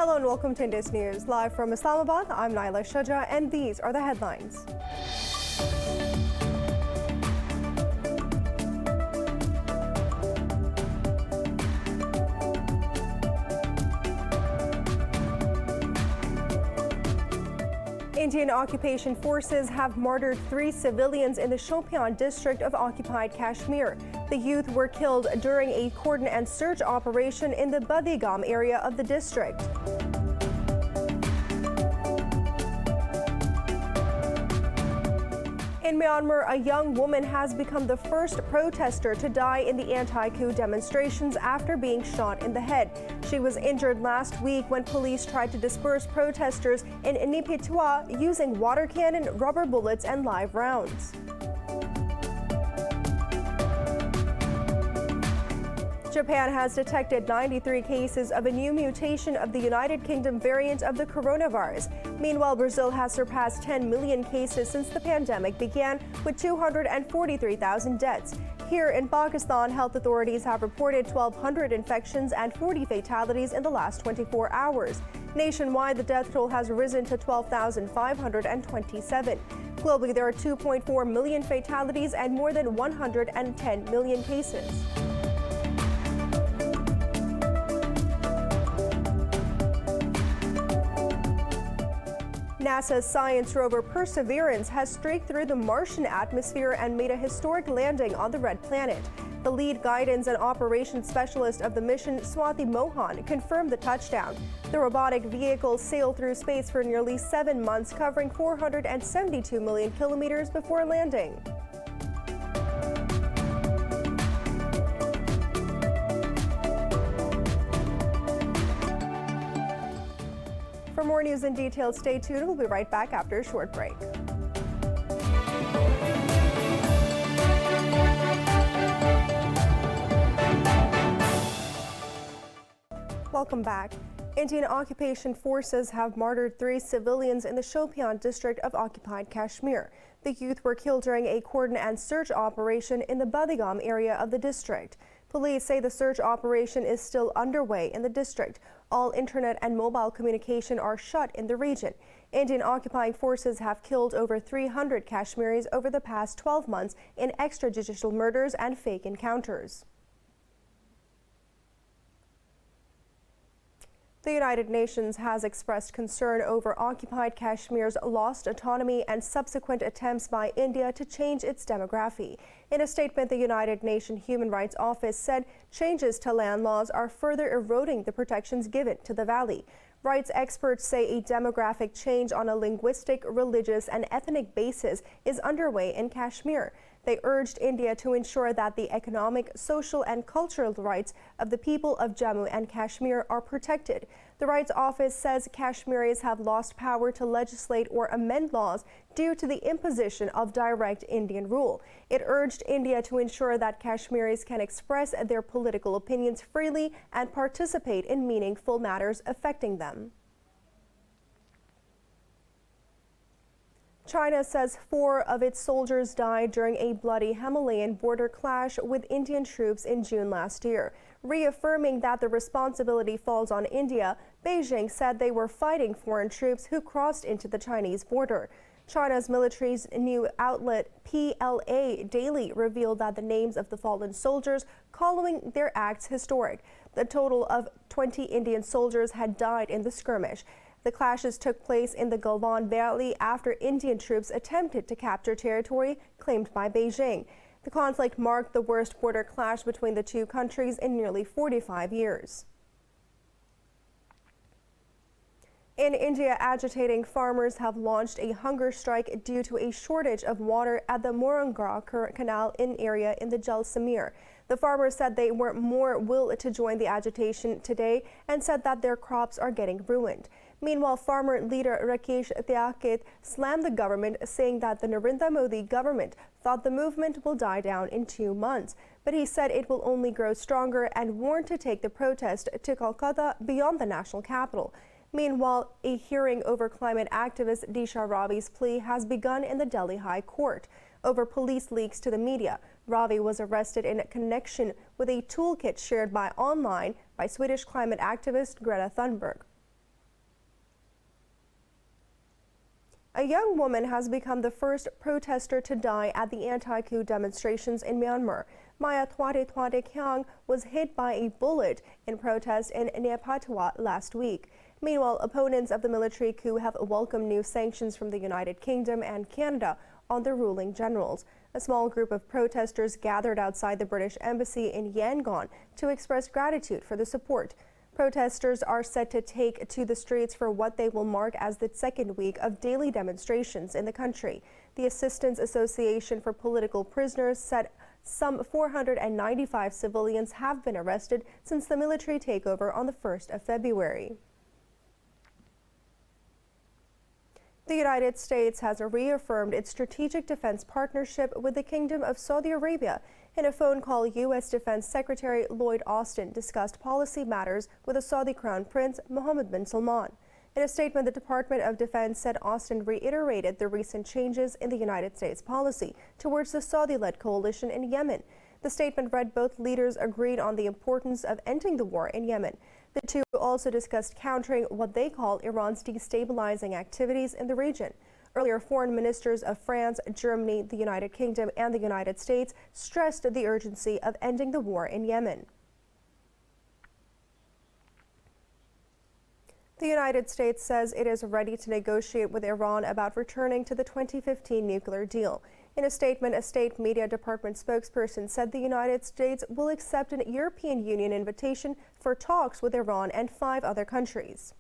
Hello and welcome to Indus News. Live from Islamabad, I'm Naila Shaja and these are the headlines. Indian occupation forces have martyred 3 civilians in the Shopian district of occupied Kashmir. The youth were killed during a cordon and search operation in the Badigam area of the district. In Myanmar, a young woman has become the first protester to die in the anti-coup demonstrations after being shot in the head. She was injured last week when police tried to disperse protesters in Nipitwa using water cannon, rubber bullets, and live rounds. Japan has detected 93 cases of a new mutation of the United Kingdom variant of the coronavirus. Meanwhile, Brazil has surpassed 10 million cases since the pandemic began, with 243,000 deaths. Here in Pakistan, health authorities have reported 1,200 infections and 40 fatalities in the last 24 hours. Nationwide, the death toll has risen to 12,527. Globally, there are 2.4 million fatalities and more than 110 million cases. NASA's science rover Perseverance has streaked through the Martian atmosphere and made a historic landing on the Red Planet. The lead guidance and operations specialist of the mission, Swati Mohan, confirmed the touchdown. The robotic vehicle sailed through space for nearly 7 months, covering 472 million kilometers before landing. For more news and details, stay tuned. We'll be right back after a short break. Welcome back. Indian occupation forces have martyred 3 civilians in the Shopian district of occupied Kashmir. The youth were killed during a cordon and search operation in the Badigam area of the district. Police say the search operation is still underway in the district. All internet and mobile communication are shut in the region. Indian occupying forces have killed over 300 Kashmiris over the past 12 months in extrajudicial murders and fake encounters. The United Nations has expressed concern over occupied Kashmir's lost autonomy and subsequent attempts by India to change its demography. In a statement, the United Nations Human Rights Office said changes to land laws are further eroding the protections given to the valley. Rights experts say a demographic change on a linguistic, religious, and ethnic basis is underway in Kashmir. They urged India to ensure that the economic, social, and cultural rights of the people of Jammu and Kashmir are protected. The Rights Office says Kashmiris have lost power to legislate or amend laws due to the imposition of direct Indian rule. It urged India to ensure that Kashmiris can express their political opinions freely and participate in meaningful matters affecting them. China says 4 of its soldiers died during a bloody Himalayan border clash with Indian troops in June last year. Reaffirming that the responsibility falls on India, Beijing said they were fighting foreign troops who crossed into the Chinese border. China's military's new outlet PLA Daily revealed that the names of the fallen soldiers, calling their acts historic. The total of 20 Indian soldiers had died in the skirmish. The clashes took place in the Galwan Valley after Indian troops attempted to capture territory claimed by Beijing. The conflict marked the worst border clash between the two countries in nearly 45 years. In India, agitating farmers have launched a hunger strike due to a shortage of water at the Morangra Canal area in the Jaisalmer. The farmers said they were more willing to join the agitation today and said that their crops are getting ruined. Meanwhile, farmer leader Rakesh Tyagit slammed the government, saying that the Narendra Modi government thought the movement will die down in 2 months. But he said it will only grow stronger and warned to take the protest to Kolkata beyond the national capital. Meanwhile, a hearing over climate activist Disha Ravi's plea has begun in the Delhi High Court. Over police leaks to the media, Ravi was arrested in connection with a toolkit shared online by Swedish climate activist Greta Thunberg. A young woman has become the first protester to die at the anti-coup demonstrations in Myanmar. Maya Kyang was hit by a bullet in protest in Naypyidaw last week. Meanwhile, opponents of the military coup have welcomed new sanctions from the United Kingdom and Canada on the ruling generals. A small group of protesters gathered outside the British Embassy in Yangon to express gratitude for the support. Protesters are set to take to the streets for what they will mark as the second week of daily demonstrations in the country. The Assistance Association for Political Prisoners said some 495 civilians have been arrested since the military takeover on the 1st of February. The United States has reaffirmed its strategic defense partnership with the Kingdom of Saudi Arabia. In a phone call, U.S. Defense Secretary Lloyd Austin discussed policy matters with the Saudi Crown Prince Mohammed bin Salman. In a statement, the Department of Defense said Austin reiterated the recent changes in the United States policy towards the Saudi-led coalition in Yemen. The statement read both leaders agreed on the importance of ending the war in Yemen. The two also discussed countering what they call Iran's destabilizing activities in the region. Earlier, foreign ministers of France, Germany, the United Kingdom, and the United States stressed the urgency of ending the war in Yemen. The United States says it is ready to negotiate with Iran about returning to the 2015 nuclear deal. In a statement, a state media department spokesperson said the United States will accept an European Union invitation for talks with Iran and 5 other countries.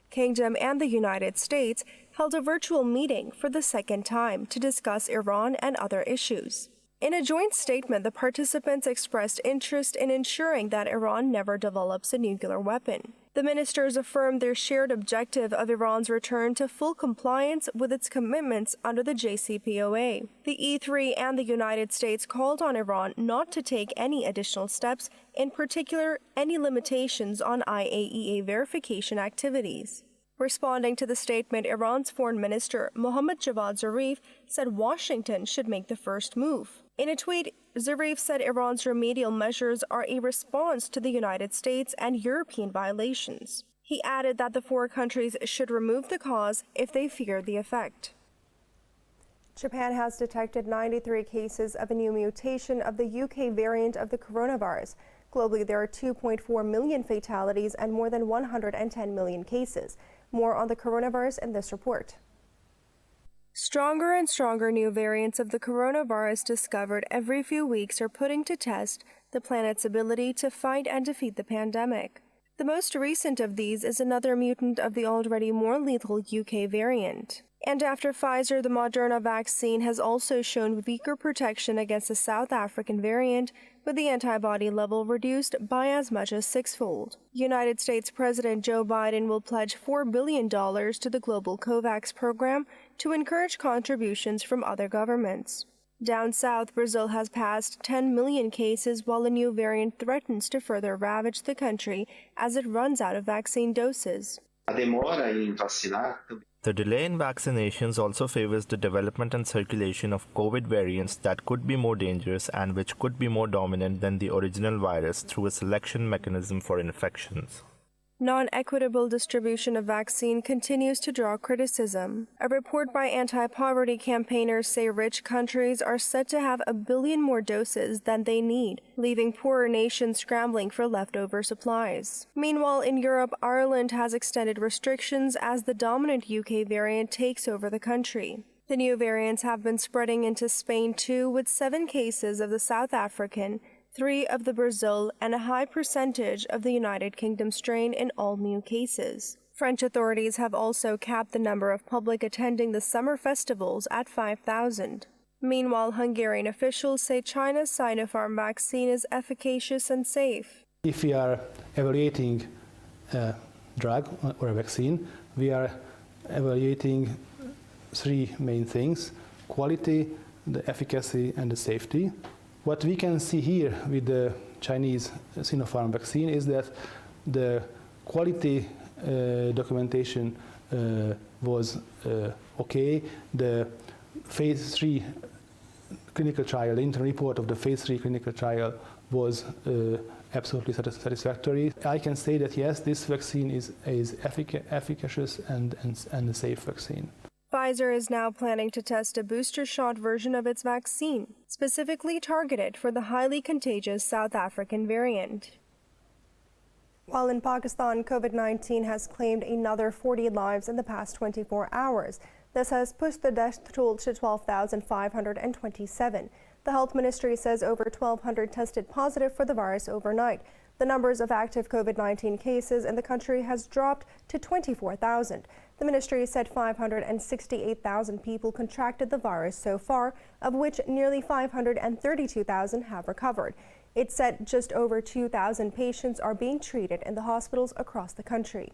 Kingdom and the United States held a virtual meeting for the second time to discuss Iran and other issues. In a joint statement, the participants expressed interest in ensuring that Iran never develops a nuclear weapon. The ministers affirmed their shared objective of Iran's return to full compliance with its commitments under the JCPOA. The E3 and the United States called on Iran not to take any additional steps, in particular, any limitations on IAEA verification activities. Responding to the statement, Iran's Foreign Minister Mohammad Javad Zarif said Washington should make the first move. In a tweet, Zarif said Iran's remedial measures are a response to the United States and European violations. He added that the 4 countries should remove the cause if they fear the effect. Japan has detected 93 cases of a new mutation of the UK variant of the coronavirus. Globally, there are 2.4 million fatalities and more than 110 million cases. More on the coronavirus in this report. Stronger and stronger new variants of the coronavirus discovered every few weeks are putting to test the planet's ability to fight and defeat the pandemic. The most recent of these is another mutant of the already more lethal UK variant. And after Pfizer, the Moderna vaccine has also shown weaker protection against the South African variant, with the antibody level reduced by as much as 6-fold. United States President Joe Biden will pledge $4 billion to the global COVAX program to encourage contributions from other governments. Down south, Brazil has passed 10 million cases, while a new variant threatens to further ravage the country as it runs out of vaccine doses. The delay in vaccinations also favors the development and circulation of COVID variants that could be more dangerous and which could be more dominant than the original virus through a selection mechanism for infections. Non-equitable distribution of vaccine continues to draw criticism. A report by anti-poverty campaigners say rich countries are said to have 1 billion more doses than they need, leaving poorer nations scrambling for leftover supplies. Meanwhile, in Europe, Ireland has extended restrictions as the dominant UK variant takes over the country. The new variants have been spreading into Spain too, with 7 cases of the South African, 3 of the Brazil, and a high percentage of the United Kingdom strain in all new cases. French authorities have also capped the number of public attending the summer festivals at 5,000. Meanwhile, Hungarian officials say China's Sinopharm vaccine is efficacious and safe. If we are evaluating a drug or a vaccine, we are evaluating 3 main things: quality, the efficacy, and the safety. What we can see here with the Chinese Sinopharm vaccine is that the quality documentation was okay. The phase 3 clinical trial, the interim report of the phase 3 clinical trial was absolutely satisfactory. I can say that yes, this vaccine is efficacious and a safe vaccine. Pfizer is now planning to test a booster shot version of its vaccine, specifically targeted for the highly contagious South African variant. While in Pakistan, COVID-19 has claimed another 40 lives in the past 24 hours. This has pushed the death toll to 12,527. The health ministry says over 1,200 tested positive for the virus overnight. The numbers of active COVID-19 cases in the country has dropped to 24,000. The ministry said 568,000 people contracted the virus so far, of which nearly 532,000 have recovered. It said just over 2,000 patients are being treated in the hospitals across the country.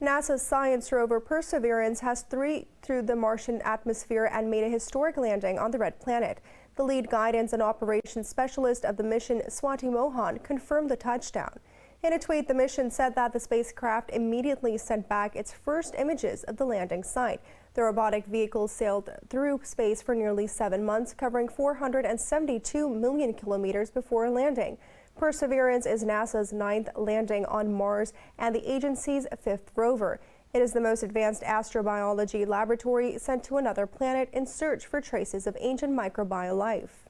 NASA's science rover Perseverance has through the Martian atmosphere and made a historic landing on the red planet. The lead guidance and operations specialist of the mission, Swati Mohan, confirmed the touchdown. In a tweet, the mission said that the spacecraft immediately sent back its first images of the landing site. The robotic vehicle sailed through space for nearly 7 months, covering 472 million kilometers before landing. Perseverance is NASA's 9th landing on Mars and the agency's 5th rover. It is the most advanced astrobiology laboratory sent to another planet in search for traces of ancient microbial life.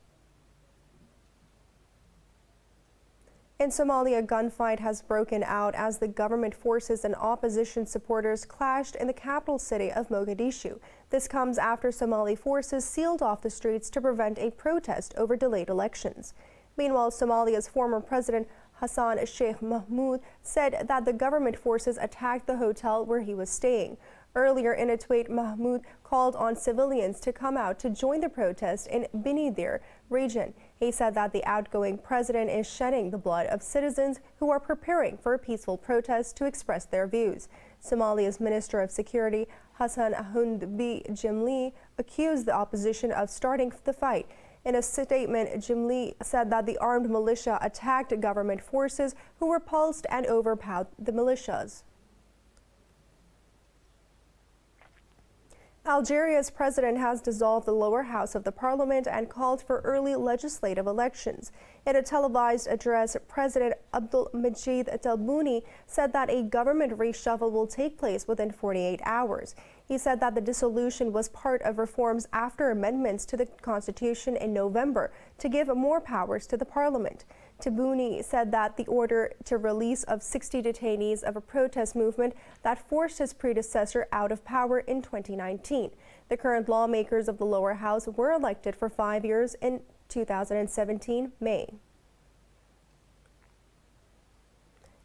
In Somalia, a gunfight has broken out as the government forces and opposition supporters clashed in the capital city of Mogadishu. This comes after Somali forces sealed off the streets to prevent a protest over delayed elections. Meanwhile, Somalia's former president Hassan Sheikh Mahmoud said that the government forces attacked the hotel where he was staying. Earlier in a tweet, Mahmoud called on civilians to come out to join the protest in Binidir region. He said that the outgoing president is shedding the blood of citizens who are preparing for a peaceful protest to express their views. Somalia's Minister of Security, Hassan Ahund Jimli, accused the opposition of starting the fight. In a statement, Jimli said that the armed militia attacked government forces who repulsed and overpowered the militias. Algeria's president has dissolved the lower house of the parliament and called for early legislative elections. In a televised address, President Abdelmajid Tebboune said that a government reshuffle will take place within 48 hours. He said that the dissolution was part of reforms after amendments to the constitution in November to give more powers to the parliament. Tebboune said that the order to release of 60 detainees of a protest movement that forced his predecessor out of power in 2019. The current lawmakers of the lower house were elected for 5 years in 2017 May.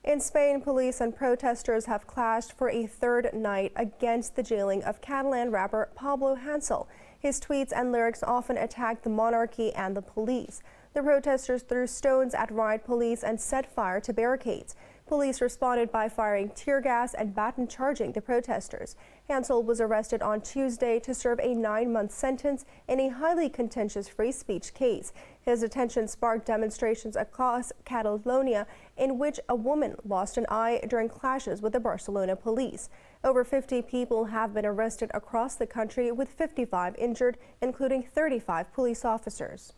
In Spain, police and protesters have clashed for a third night against the jailing of Catalan rapper Pablo Hasél. His tweets and lyrics often attack the monarchy and the police. The protesters threw stones at riot police and set fire to barricades. Police responded by firing tear gas and baton charging the protesters. Hasél was arrested on Tuesday to serve a 9-month sentence in a highly contentious free speech case. His detention sparked demonstrations across Catalonia in which a woman lost an eye during clashes with the Barcelona police. Over 50 people have been arrested across the country, with 55 injured, including 35 police officers.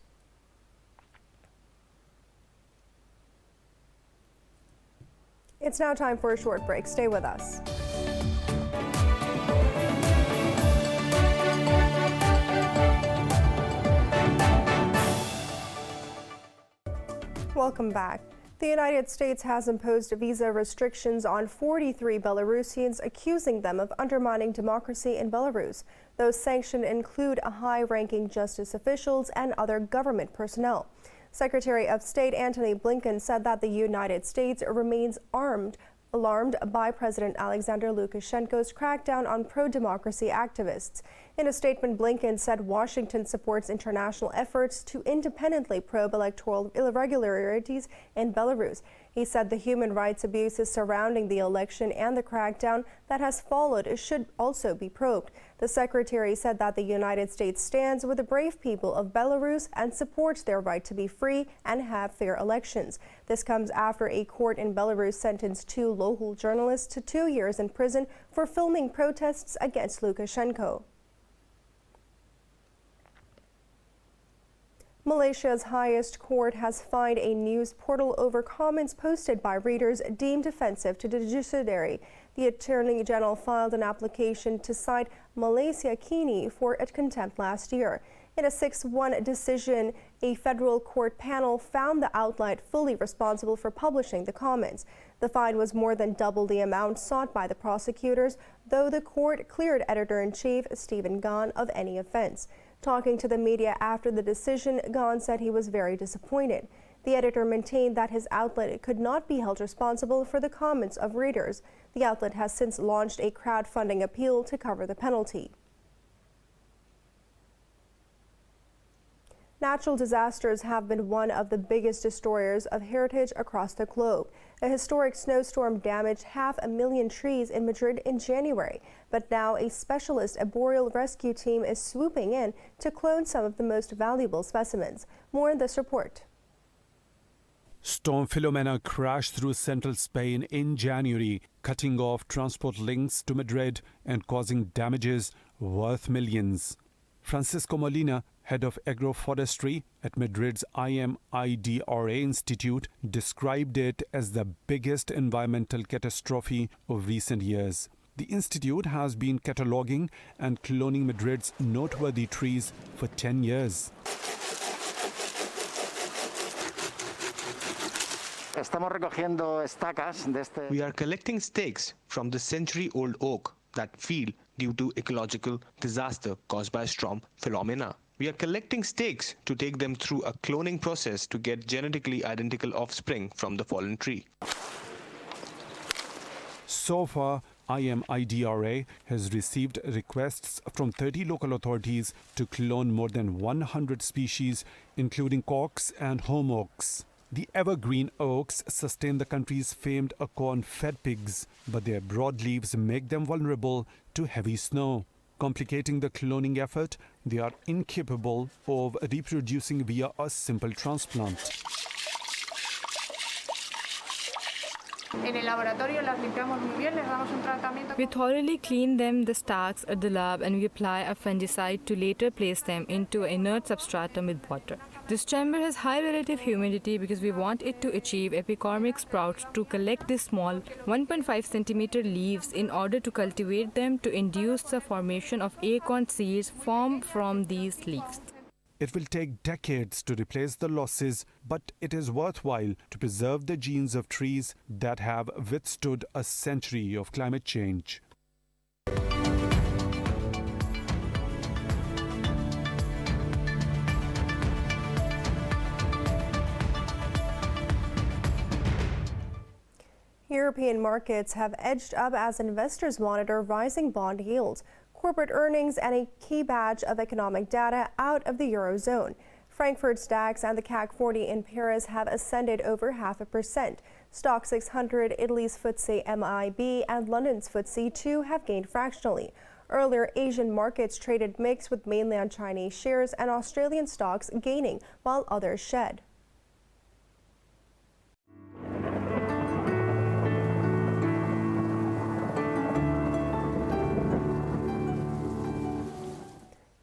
It's now time for a short break. Stay with us. Welcome back. The United States has imposed visa restrictions on 43 Belarusians, accusing them of undermining democracy in Belarus. Those sanctioned include high-ranking justice officials and other government personnel. Secretary of State Antony Blinken said that the United States remains alarmed by President Alexander Lukashenko's crackdown on pro-democracy activists. In a statement, Blinken said Washington supports international efforts to independently probe electoral irregularities in Belarus. He said the human rights abuses surrounding the election and the crackdown that has followed should also be probed. The secretary said that the United States stands with the brave people of Belarus and supports their right to be free and have fair elections. This comes after a court in Belarus sentenced 2 local journalists to 2 years in prison for filming protests against Lukashenko. Malaysia's highest court has fined a news portal over comments posted by readers deemed offensive to the judiciary. The Attorney General filed an application to cite Malaysia Kini for contempt last year. In a 6-1 decision, a federal court panel found the outlet fully responsible for publishing the comments. The fine was more than double the amount sought by the prosecutors, though the court cleared Editor-in-Chief Stephen Gan of any offense. Talking to the media after the decision, Gan said he was very disappointed. The editor maintained that his outlet could not be held responsible for the comments of readers. The outlet has since launched a crowdfunding appeal to cover the penalty. Natural disasters have been one of the biggest destroyers of heritage across the globe. A historic snowstorm damaged 500,000 trees in Madrid in January, but now a specialist arboreal rescue team is swooping in to clone some of the most valuable specimens. More in this report. Storm Filomena crashed through central Spain in January, cutting off transport links to Madrid and causing damages worth millions. Francisco Molina, head of agroforestry at Madrid's IMIDRA Institute, described it as the biggest environmental catastrophe of recent years. The institute has been cataloguing and cloning Madrid's noteworthy trees for 10 years. We are collecting stakes from the century-old oak that fell due to ecological disaster caused by Storm Filomena. We are collecting stakes to take them through a cloning process to get genetically identical offspring from the fallen tree. So far, IMIDRA has received requests from 30 local authorities to clone more than 100 species, including corks and home oaks. The evergreen oaks sustain the country's famed acorn-fed pigs, but their broad leaves make them vulnerable to heavy snow. Complicating the cloning effort, they are incapable of reproducing via a simple transplant. We thoroughly clean them, the stalks, at the lab, and we apply a fungicide to later place them into an inert substratum with water. This chamber has high relative humidity because we want it to achieve epicormic sprouts to collect these small 1.5 centimeter leaves in order to cultivate them to induce the formation of acorn seeds formed from these leaves. It will take decades to replace the losses, but it is worthwhile to preserve the genes of trees that have withstood a century of climate change. European markets have edged up as investors monitor rising bond yields, corporate earnings, and a key batch of economic data out of the Eurozone. Frankfurt's DAX and the CAC 40 in Paris have ascended over 0.5%. Stock 600, Italy's FTSE MIB, and London's FTSE 2 have gained fractionally. Earlier, Asian markets traded mixed, with mainland Chinese shares and Australian stocks gaining while others shed.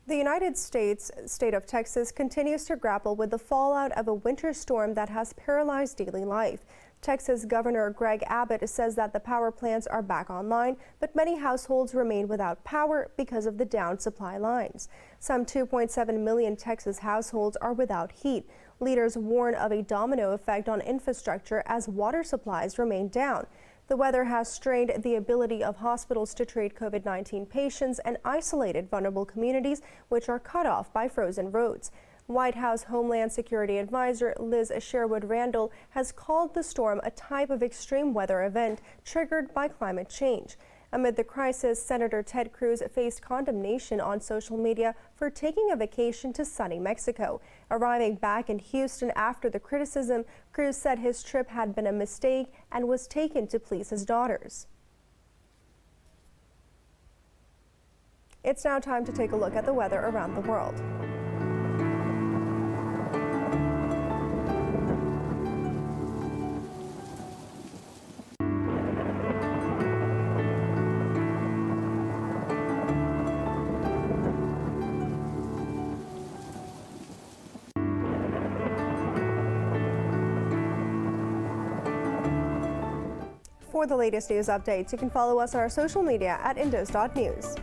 The United States state of Texas continues to grapple with the fallout of a winter storm that has paralyzed daily life. Texas Governor Greg Abbott says that the power plants are back online, but many households remain without power because of the downed supply lines. Some 2.7 million Texas households are without heat. Leaders warn of a domino effect on infrastructure as water supplies remain down. The weather has strained the ability of hospitals to treat COVID-19 patients and isolated vulnerable communities, which are cut off by frozen roads. White House Homeland Security Advisor Liz Sherwood Randall has called the storm a type of extreme weather event triggered by climate change. Amid the crisis, Senator Ted Cruz faced condemnation on social media for taking a vacation to sunny Mexico. Arriving back in Houston after the criticism, Cruz said his trip had been a mistake and was taken to please his daughters. It's now time to take a look at the weather around the world. For the latest news updates, you can follow us on our social media at indus.news.